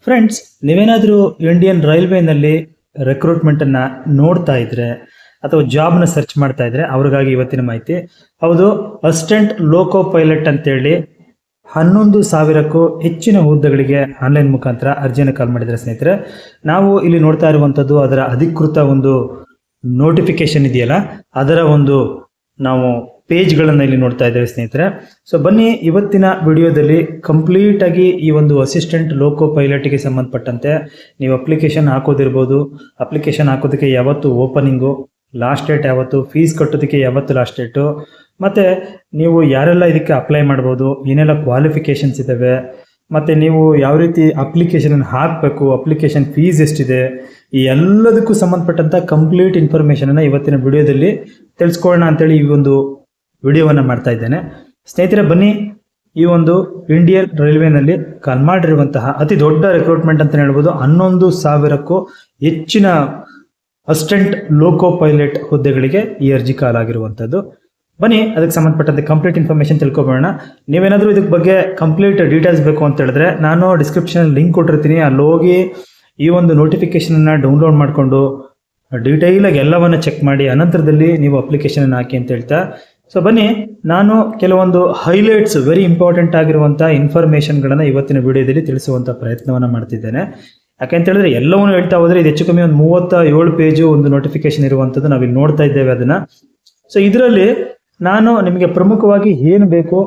Friends, ನೀವೇನಾದರೂ Indian ರೈಲ್ವೆನಲ್ಲಿ ರಿಕ್ರೂಟ್ಮೆಂಟನ್ನು ನೋಡ್ತಾ ಇದ್ರೆ ಅಥವಾ ಜಾಬ್ನ ಸರ್ಚ್ ಮಾಡ್ತಾ ಇದ್ರೆ ಅವ್ರಿಗಾಗಿ ಇವತ್ತಿನ ಮಾಹಿತಿ. ಹೌದು, ಅಸಿಸ್ಟೆಂಟ್ ಲೋಕೋ ಪೈಲಟ್ ಅಂತೇಳಿ 11,000ಕ್ಕೂ ಹೆಚ್ಚಿನ ಹುದ್ದೆಗಳಿಗೆ ಆನ್ಲೈನ್ ಮುಖಾಂತರ ಅರ್ಜಿಯನ್ನು ಕಾಲ್ ಮಾಡಿದರೆ ಸ್ನೇಹಿತರೆ, ನಾವು ಇಲ್ಲಿ ನೋಡ್ತಾ ಇರುವಂಥದ್ದು ಅದರ ಅಧಿಕೃತ ಒಂದು ನೋಟಿಫಿಕೇಶನ್ ಇದೆಯಲ್ಲ, ಅದರ ಒಂದು ನಾವು ಪೇಜ್ಗಳನ್ನು ಇಲ್ಲಿ ನೋಡ್ತಾ ಇದ್ದೇವೆ ಸ್ನೇಹಿತರೆ. ಸೊ ಬನ್ನಿ, ಇವತ್ತಿನ ವಿಡಿಯೋದಲ್ಲಿ ಕಂಪ್ಲೀಟಾಗಿ ಈ ಒಂದು ಅಸಿಸ್ಟೆಂಟ್ ಲೋಕೋ ಪೈಲಟ್ಗೆ ಸಂಬಂಧಪಟ್ಟಂತೆ ನೀವು ಅಪ್ಲಿಕೇಶನ್ ಹಾಕೋದಿರ್ಬೋದು, ಅಪ್ಲಿಕೇಶನ್ ಹಾಕೋದಕ್ಕೆ ಯಾವತ್ತು ಓಪನಿಂಗು, ಲಾಸ್ಟ್ ಡೇಟ್ ಯಾವತ್ತು, ಫೀಸ್ ಕಟ್ಟೋದಕ್ಕೆ ಯಾವತ್ತು ಲಾಸ್ಟ್ ಡೇಟು, ಮತ್ತು ನೀವು ಯಾರೆಲ್ಲ ಇದಕ್ಕೆ ಅಪ್ಲೈ ಮಾಡ್ಬೋದು, ಏನೆಲ್ಲ ಕ್ವಾಲಿಫಿಕೇಷನ್ಸ್ ಇದ್ದಾವೆ, ಮತ್ತು ನೀವು ಯಾವ ರೀತಿ ಅಪ್ಲಿಕೇಶನನ್ನು ಹಾಕಬೇಕು, ಅಪ್ಲಿಕೇಶನ್ ಫೀಸ್ ಎಷ್ಟಿದೆ, ಈ ಎಲ್ಲದಕ್ಕೂ ಸಂಬಂಧಪಟ್ಟಂಥ ಕಂಪ್ಲೀಟ್ ಇನ್ಫಾರ್ಮೇಷನನ್ನು ಇವತ್ತಿನ ವಿಡಿಯೋದಲ್ಲಿ ತಿಳಿಸ್ಕೊಳ್ಳೋಣ ಅಂತೇಳಿ ಈ ಒಂದು ವಿಡಿಯೋವನ್ನು ಮಾಡ್ತಾ ಇದ್ದೇನೆ ಸ್ನೇಹಿತರೆ. ಬನ್ನಿ, ಈ ಒಂದು ಇಂಡಿಯನ್ ರೈಲ್ವೆನಲ್ಲಿ ಕಾಲ್ ಮಾಡಿರುವಂತಹ ಅತಿ ದೊಡ್ಡ ರಿಕ್ರೂಟ್ಮೆಂಟ್ ಅಂತ ಹೇಳ್ಬೋದು. 11,000ಕ್ಕೂ ಹೆಚ್ಚಿನ ಅಸಿಸ್ಟೆಂಟ್ ಲೋಕೋ ಪೈಲಟ್ ಹುದ್ದೆಗಳಿಗೆ ಈ ಅರ್ಜಿ ಕಾಲ್ ಆಗಿರುವಂಥದ್ದು. ಬನ್ನಿ, ಅದಕ್ಕೆ ಸಂಬಂಧಪಟ್ಟಂತೆ ಕಂಪ್ಲೀಟ್ ಇನ್ಫಾರ್ಮೇಷನ್ ತಿಳ್ಕೊಬೋಣ. ನೀವೇನಾದರೂ ಇದಕ್ಕೆ ಬಗ್ಗೆ ಕಂಪ್ಲೀಟ್ ಡೀಟೇಲ್ಸ್ ಬೇಕು ಅಂತ ಹೇಳಿದ್ರೆ ನಾನು ಡಿಸ್ಕ್ರಿಪ್ಷನ್ ಲಿಂಕ್ ಕೊಟ್ಟಿರ್ತೀನಿ, ಅಲ್ಲಿ ಹೋಗಿ ಈ ಒಂದು ನೋಟಿಫಿಕೇಶನನ್ನು ಡೌನ್ಲೋಡ್ ಮಾಡಿಕೊಂಡು ಡೀಟೇಲಾಗಿ ಎಲ್ಲವನ್ನು ಚೆಕ್ ಮಾಡಿ ಅನಂತರದಲ್ಲಿ ನೀವು ಅಪ್ಲಿಕೇಶನನ್ನು ಹಾಕಿ ಅಂತ ಹೇಳ್ತಾ. ಸೊ ಬನ್ನಿ, ನಾನು ಕೆಲವೊಂದು ಹೈಲೈಟ್ಸ್, ವೆರಿ ಇಂಪಾರ್ಟೆಂಟ್ ಆಗಿರುವಂಥ ಇನ್ಫಾರ್ಮೇಷನ್ಗಳನ್ನು ಇವತ್ತಿನ ವಿಡಿಯೋದಲ್ಲಿ ತಿಳಿಸುವಂಥ ಪ್ರಯತ್ನವನ್ನು ಮಾಡ್ತಿದ್ದೇನೆ. ಯಾಕೆಂತ ಹೇಳಿದ್ರೆ ಎಲ್ಲವನ್ನೂ ಹೇಳ್ತಾ ಹೋದರೆ ಇದು ಹೆಚ್ಚು ಕಮ್ಮಿ ಒಂದು 37 ಪೇಜು ಒಂದು ನೋಟಿಫಿಕೇಶನ್ ಇರುವಂಥದ್ದು ನಾವಿಲ್ಲಿ ನೋಡ್ತಾ ಇದ್ದೇವೆ ಅದನ್ನು. ಸೊ ಇದರಲ್ಲಿ ನಾನು ನಿಮಗೆ ಪ್ರಮುಖವಾಗಿ ಏನು ಬೇಕು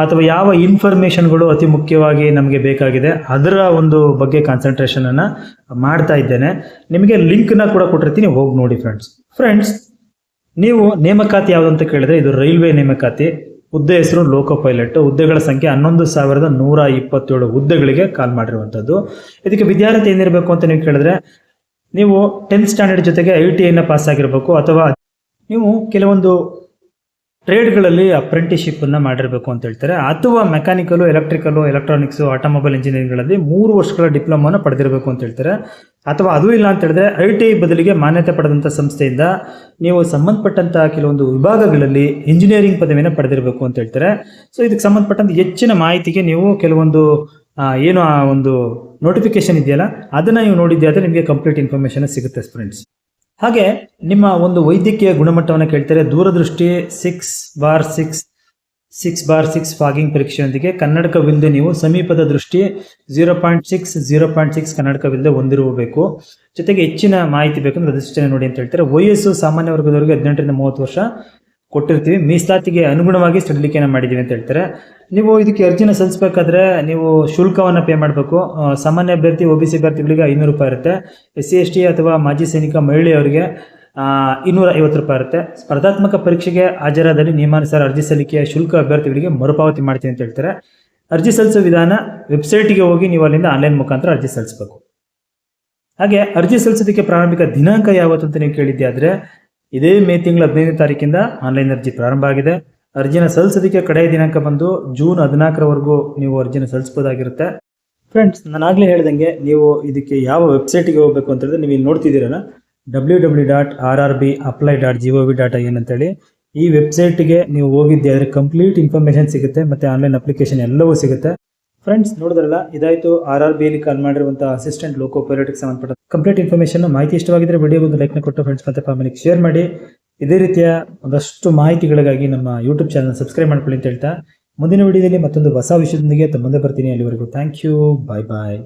ಅಥವಾ ಯಾವ ಇನ್ಫಾರ್ಮೇಷನ್ಗಳು ಅತಿ ಮುಖ್ಯವಾಗಿ ನಮಗೆ ಬೇಕಾಗಿದೆ ಅದರ ಒಂದು ಬಗ್ಗೆ ಕಾನ್ಸಂಟ್ರೇಷನನ್ನು ಮಾಡ್ತಾ ಇದ್ದೇನೆ. ನಿಮಗೆ ಲಿಂಕ್ನ ಕೂಡ ಕೊಟ್ಟಿರ್ತೀನಿ, ಹೋಗಿ ನೋಡಿ ಫ್ರೆಂಡ್ಸ್. ನೀವು ನೇಮಕಾತಿ ಯಾವುದು ಅಂತ ಕೇಳಿದ್ರೆ ಇದು ರೈಲ್ವೆ ನೇಮಕಾತಿ. ಹುದ್ದೆ ಹೆಸರು ಲೋಕೋ ಪೈಲಟ್. ಹುದ್ದೆಗಳ ಸಂಖ್ಯೆ 11,127 ಹುದ್ದೆಗಳಿಗೆ ಕಾಲ್ ಮಾಡಿರುವಂಥದ್ದು. ಇದಕ್ಕೆ ವಿದ್ಯಾರ್ಥಿ ಏನಿರಬೇಕು ಅಂತ ನೀವು ಕೇಳಿದ್ರೆ ನೀವು 10th ಸ್ಟ್ಯಾಂಡರ್ಡ್ ಜೊತೆಗೆ ITIನ ಪಾಸ್ ಆಗಿರಬೇಕು, ಅಥವಾ ನೀವು ಕೆಲವೊಂದು ಟ್ರೇಡ್ಗಳಲ್ಲಿ ಅಪ್ರೆಂಟಿಸ್ಶಿಪ್ಪನ್ನು ಮಾಡಿರಬೇಕು ಅಂತ ಹೇಳ್ತಾರೆ, ಅಥವಾ ಮೆಕ್ಯಾನಿಕಲು, ಎಲೆಕ್ಟ್ರಿಕಲು, ಎಲೆಕ್ಟ್ರಾನಿಕ್ಸು, ಆಟೋಮೊಬೈಲ್ ಇಂಜಿನಿಯರಿಂಗ್ಗಳಲ್ಲಿ 3 ವರ್ಷಗಳ ಡಿಪ್ಲೊಮಾನ ಪಡೆದಿರಬೇಕು ಅಂತ ಹೇಳ್ತಾರೆ. ಅಥವಾ ಅದು ಇಲ್ಲ ಅಂತ ಹೇಳಿದ್ರೆ ITI ಬದಲಿಗೆ ಮಾನ್ಯತೆ ಪಡೆದಂಥ ಸಂಸ್ಥೆಯಿಂದ ನೀವು ಸಂಬಂಧಪಟ್ಟಂಥ ಕೆಲವೊಂದು ವಿಭಾಗಗಳಲ್ಲಿ ಇಂಜಿನಿಯರಿಂಗ್ ಪದವಿಯನ್ನು ಪಡೆದಿರಬೇಕು ಅಂತ ಹೇಳ್ತಾರೆ. ಸೊ ಇದಕ್ಕೆ ಸಂಬಂಧಪಟ್ಟಂತೆ ಹೆಚ್ಚಿನ ಮಾಹಿತಿಗೆ ನೀವು ಕೆಲವೊಂದು ಏನು ಆ ಒಂದು ನೋಟಿಫಿಕೇಶನ್ ಇದೆಯಲ್ಲ ಅದನ್ನು ನೀವು ನೋಡಿದ್ದೆ ಆದರೆ ನಿಮಗೆ ಕಂಪ್ಲೀಟ್ ಇನ್ಫಾರ್ಮೇಷನ್ ಸಿಗುತ್ತೆ ಫ್ರೆಂಡ್ಸ್. ಹಾಗೆ ನಿಮ್ಮ ಒಂದು ವೈದ್ಯಕೀಯ ಗುಣಮಟ್ಟವನ್ನು ಕೇಳ್ತಾರೆ. ದೂರದೃಷ್ಟಿ 6/6 ಫಾಗಿಂಗ್ ಪರೀಕ್ಷೆಯೊಂದಿಗೆ ಕನ್ನಡಕವಿಲ್ಲದೆ ನೀವು ಸಮೀಪದ ದೃಷ್ಟಿ 0.6 ಕನ್ನಡಕವಿಲ್ಲದೆ ಹೊಂದಿರಬೇಕು. ಜೊತೆಗೆ ಹೆಚ್ಚಿನ ಮಾಹಿತಿ ಬೇಕಂದ್ರೆ ಅಧಿಸೂಚನೆ ನೋಡಿ ಅಂತ ಹೇಳ್ತಾರೆ. ವಯಸ್ಸು ಸಾಮಾನ್ಯ ವರ್ಗದವರಿಗೆ 18ರಿಂದ 30 ವರ್ಷ ಕೊಟ್ಟಿರ್ತೀವಿ. ಮೀಸಲಾತಿಗೆ ಅನುಗುಣವಾಗಿ ಸಡಿಲಿಕೆಯನ್ನು ಮಾಡಿದ್ದೀವಿ ಅಂತ ಹೇಳ್ತಾರೆ. ನೀವು ಇದಕ್ಕೆ ಅರ್ಜಿನ ಸಲ್ಲಿಸಬೇಕಾದ್ರೆ ನೀವು ಶುಲ್ಕವನ್ನು ಪೇ ಮಾಡಬೇಕು. ಸಾಮಾನ್ಯ ಅಭ್ಯರ್ಥಿ, OBC ಅಭ್ಯರ್ಥಿಗಳಿಗೆ 500 ರೂಪಾಯಿ ಇರುತ್ತೆ. SC ST ಅಥವಾ ಮಾಜಿ ಸೈನಿಕ ಮಹಿಳೆಯವರಿಗೆ 250 ರೂಪಾಯಿ ಇರುತ್ತೆ. ಸ್ಪರ್ಧಾತ್ಮಕ ಪರೀಕ್ಷೆಗೆ ಹಾಜರಾದಲ್ಲಿ ನಿಯಮಾನುಸಾರ ಅರ್ಜಿ ಸಲ್ಲಿಕೆಯ ಶುಲ್ಕ ಅಭ್ಯರ್ಥಿಗಳಿಗೆ ಮರುಪಾವತಿ ಮಾಡ್ತೀನಿ ಅಂತ ಹೇಳ್ತಾರೆ. ಅರ್ಜಿ ಸಲ್ಲಿಸೋ ವಿಧಾನ, ವೆಬ್ಸೈಟ್ಗೆ ಹೋಗಿ ನೀವು ಅಲ್ಲಿಂದ ಆನ್ಲೈನ್ ಮುಖಾಂತರ ಅರ್ಜಿ ಸಲ್ಲಿಸಬೇಕು. ಹಾಗೆ ಅರ್ಜಿ ಸಲ್ಲಿಸೋದಕ್ಕೆ ಪ್ರಾರಂಭಿಕ ದಿನಾಂಕ ಯಾವತ್ತು ಅಂತ ನೀವು ಕೇಳಿದ್ದೆ ಆದರೆ ಇದೇ ಮೇ ತಿಂಗಳ 15ನೇ ತಾರೀಕಿಂದ ಆನ್ಲೈನ್ ಅರ್ಜಿ ಪ್ರಾರಂಭ ಆಗಿದೆ. ಅರ್ಜಿನ ಸಲ್ಲಿಸೋದಕ್ಕೆ ಕಡೆಯ ದಿನಾಂಕ ಬಂದು ಜೂನ್ 14ರವರೆಗೂ ನೀವು ಅರ್ಜಿನ ಸಲ್ಲಿಸಬಹುದಾಗಿರುತ್ತೆ. ಫ್ರೆಂಡ್ಸ್, ನಾನು ಆಗಲೇ ಹೇಳ್ದಂಗೆ ನೀವು ಇದಕ್ಕೆ ಯಾವ ವೆಬ್ಸೈಟಿಗೆ ಹೋಗಬೇಕು ಅಂತ ಹೇಳಿದ್ರೆ ನೀವು ಇಲ್ಲಿ ನೋಡ್ತಿದ್ದೀರಲ್ಲ, www.rrbapply.gov.in ಅಂತೇಳಿ ಈ ವೆಬ್ಸೈಟ್ಗೆ ನೀವು ಹೋಗಿದ್ದೆ ಆದರೆ ಕಂಪ್ಲೀಟ್ ಇನ್ಫಾರ್ಮೇಷನ್ ಸಿಗುತ್ತೆ, ಮತ್ತು ಆನ್ಲೈನ್ ಅಪ್ಲಿಕೇಶನ್ ಎಲ್ಲವೂ ಸಿಗುತ್ತೆ. ಫ್ರೆಂಡ್ಸ್, ನೋಡಿದ್ರಲ್ಲ, ಇದಾಯಿತು RRBಯಲ್ಲಿ ಕಾಲ್ ಮಾಡಿರುವಂಥ ಅಸಿಸ್ಟೆಂಟ್ ಲೋಕೋ ಪೈಲಟ್ಗೆ ಸಂಬಂಧಪಟ್ಟ ಕಂಪ್ಲೀಟ್ ಇನ್ಫಾರ್ಮೇಷನ್. ಮಾಹಿತಿ ಇಷ್ಟವಾಗಿದ್ದರೆ ವಿಡಿಯೋಗೆ ಒಂದು ಲೈಕ್ನ ಕೊಟ್ಟು ಫ್ರೆಂಡ್ಸ್ ಮತ್ತು ಫ್ಯಾಮಿಲಿಗೆ ಶೇರ್ ಮಾಡಿ. ಇದೇ ರೀತಿಯ ಒಂದಷ್ಟು ಮಾಹಿತಿಗಳಿಗಾಗಿ ನಮ್ಮ ಯೂಟ್ಯೂಬ್ ಚಾನಲ್ ಸಬ್ಸ್ಕ್ರೈಬ್ ಮಾಡ್ಕೊಳ್ಳಿ ಅಂತ ಹೇಳ್ತಾ ಮುಂದಿನ ವಿಡಿಯೋದಲ್ಲಿ ಮತ್ತೊಂದು ಹೊಸ ವಿಷಯದೊಂದಿಗೆ ಮುಂದೆ ಬರ್ತೀನಿ. ಅಲ್ಲಿವರೆಗೂ ಥ್ಯಾಂಕ್ ಯು, ಬಾಯ್.